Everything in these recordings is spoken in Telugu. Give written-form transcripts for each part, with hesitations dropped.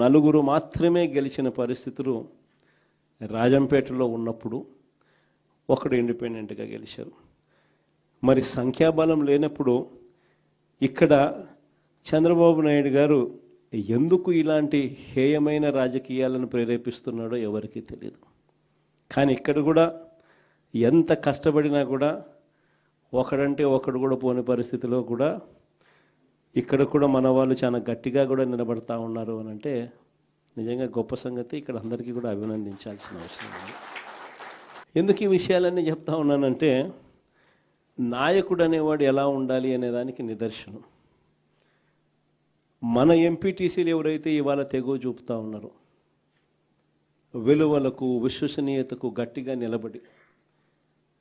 నలుగురు మాత్రమే గెలిచిన పరిస్థితులు రాజంపేటలో ఉన్నప్పుడు ఒకడు ఇండిపెండెంట్గా గెలిచారు. మరి సంఖ్యాబలం లేనప్పుడు ఇక్కడ చంద్రబాబు నాయుడు గారు ఎందుకు ఇలాంటి హేయమైన రాజకీయాలను ప్రేరేపిస్తున్నాడో ఎవరికీ తెలియదు. కానీ ఇక్కడ కూడా ఎంత కష్టపడినా కూడా ఒకడంటే ఒకడు కూడా పోని పరిస్థితిలో కూడా ఇక్కడ కూడా మన వాళ్ళు చాలా గట్టిగా కూడా నిలబడతా ఉన్నారు అని అంటే నిజంగా గొప్ప సంగతి. ఇక్కడ అందరికీ కూడా అభినందించాల్సిన అవసరం ఉంది. ఎందుకు ఈ విషయాలన్నీ చెప్తా ఉన్నానంటే నాయకుడు అనేవాడు ఎలా ఉండాలి అనేదానికి నిదర్శనం. మన ఎంపీటీసీలు ఎవరైతే ఇవాళ తెగో చూపుతా ఉన్నారో విలువలకు విశ్వసనీయతకు గట్టిగా నిలబడి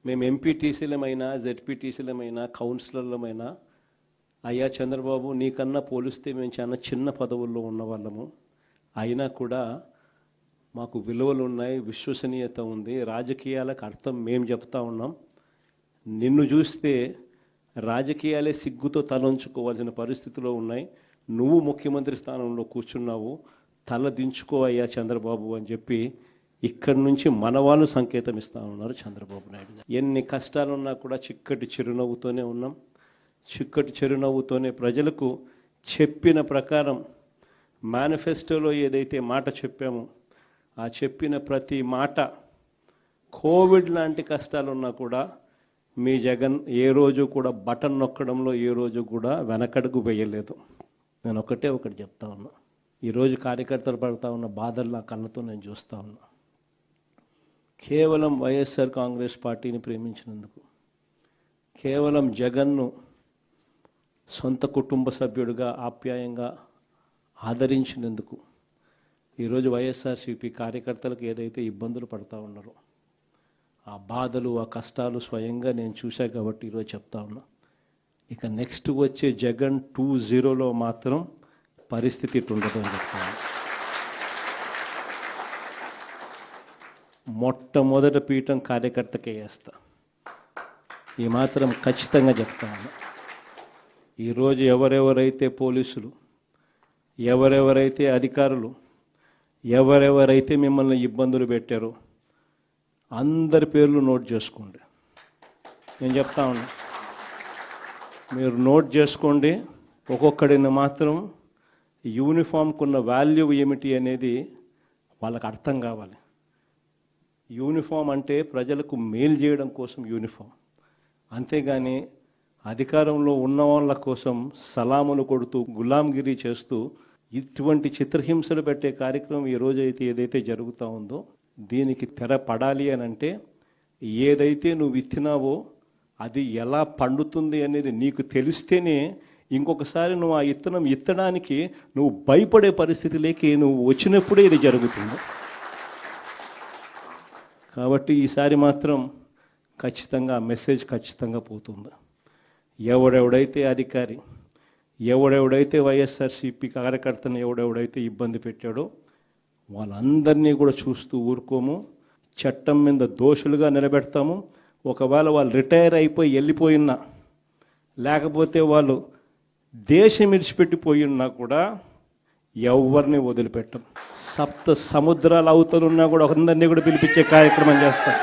మేము ఎంపీటీసీలమైనా జెడ్పీటీసీలమైనా కౌన్సిలర్లమైనా అయ్యా చంద్రబాబు నీకన్నా పోలిస్తే మేము చాలా చిన్న పదవుల్లో ఉన్న వాళ్ళము, అయినా కూడా మాకు విలువలు ఉన్నాయి, విశ్వసనీయత ఉంది, రాజకీయాలకు అర్థం మేము చెప్తా ఉన్నాం, నిన్ను చూస్తే రాజకీయాలే సిగ్గుతో తలంచుకోవాల్సిన పరిస్థితిలో ఉన్నాయి, నువ్వు ముఖ్యమంత్రి స్థానంలో కూర్చున్నావు, తల దించుకో అయ్యా చంద్రబాబు అని చెప్పి ఇక్కడి నుంచి మన వాళ్ళు సంకేతం ఇస్తూ ఉన్నారు చంద్రబాబు నాయుడు గారు. ఎన్ని కష్టాలున్నా కూడా చిక్కటి చిరునవ్వుతోనే ఉన్నాం. చిక్కటి చిరునవ్వుతోనే ప్రజలకు చెప్పిన ప్రకారం మేనిఫెస్టోలో ఏదైతే మాట చెప్పామో ఆ చెప్పిన ప్రతి మాట కోవిడ్ లాంటి కష్టాలున్నా కూడా మీ జగన్ ఏ రోజు కూడా బటన్ నొక్కడంలో ఏ రోజు కూడా వెనకడుగు వేయలేదు. నేను ఒకటి చెప్తా ఉన్నా. ఈరోజు కార్యకర్తలు పడుతూ ఉన్న బాధలు నా కళ్ళతో నేను చూస్తూ ఉన్నా. కేవలం వైఎస్ఆర్ కాంగ్రెస్ పార్టీని ప్రేమించినందుకు, కేవలం జగన్ను సొంత కుటుంబ సభ్యుడిగా ఆప్యాయంగా ఆదరించినందుకు ఈరోజు వైఎస్ఆర్సీపీ కార్యకర్తలకు ఏదైతే ఇబ్బందులు పడుతూ ఉన్నారో ఆ బాధలు ఆ కష్టాలు స్వయంగా నేను చూశా కాబట్టి ఈరోజు చెప్తా ఉన్నా. ఇక నెక్స్ట్ వచ్చే జగన్ 2.0లో మాత్రం పరిస్థితి ఇటు ఉండదు అని చెప్తాను. మొట్టమొదట పీఠం కార్యకర్తకే వేస్తా, ఈ మాత్రం ఖచ్చితంగా చెప్తా ఉన్నా. ఈరోజు ఎవరెవరైతే పోలీసులు, ఎవరెవరైతే అధికారులు, ఎవరెవరైతే మిమ్మల్ని ఇబ్బందులు పెట్టారో అందరి పేర్లు నోట్ చేసుకోండి. నేను చెప్తా ఉన్నా, మీరు నోట్ చేసుకోండి. ఒక్కొక్కడిని మాత్రం యూనిఫామ్కు ఉన్న వాల్యూ ఏమిటి అనేది వాళ్ళకి అర్థం కావాలి. యూనిఫామ్ అంటే ప్రజలకు మేలు చేయడం కోసం యూనిఫామ్, అంతేగాని అధికారంలో ఉన్న వాళ్ళ కోసం సలాములు కొడుతూ గులాంగిరి చేస్తూ ఇటువంటి చిత్రహింసలు పెట్టే కార్యక్రమం ఈరోజు అయితే ఏదైతే జరుగుతూ ఉందో దీనికి తెర పడాలి అని అంటే ఏదైతే నువ్వు విత్తినావో అది ఎలా పండుతుంది అనేది నీకు తెలిస్తేనే ఇంకొకసారి నువ్వు ఆ ఇత్తనం ఇత్తడానికి నువ్వు భయపడే పరిస్థితిలోకి నువ్వు వచ్చినప్పుడే ఇది జరుగుతుంది. కాబట్టి ఈసారి మాత్రం ఖచ్చితంగా మెసేజ్ ఖచ్చితంగా పోతుంది. ఎవడెవడైతే అధికారి, ఎవడెవడైతే వైఎస్ఆర్సీపీ కార్యకర్తను ఎవడెవడైతే ఇబ్బంది పెట్టాడో వాళ్ళందరినీ కూడా చూస్తూ ఊరుకోము. చట్టం మీద దోషులుగా నిలబెడతాము. ఒకవేళ వాళ్ళు రిటైర్ అయిపోయి వెళ్ళిపోయినా, లేకపోతే వాళ్ళు దేశం విడిచిపెట్టిపోయి ఉన్నా కూడా ఎవరిని వదిలిపెట్టం. సప్త సముద్రాల అవతలున్నా కూడా అందరినీ కూడా పిలిపించే కార్యక్రమం చేస్తాం.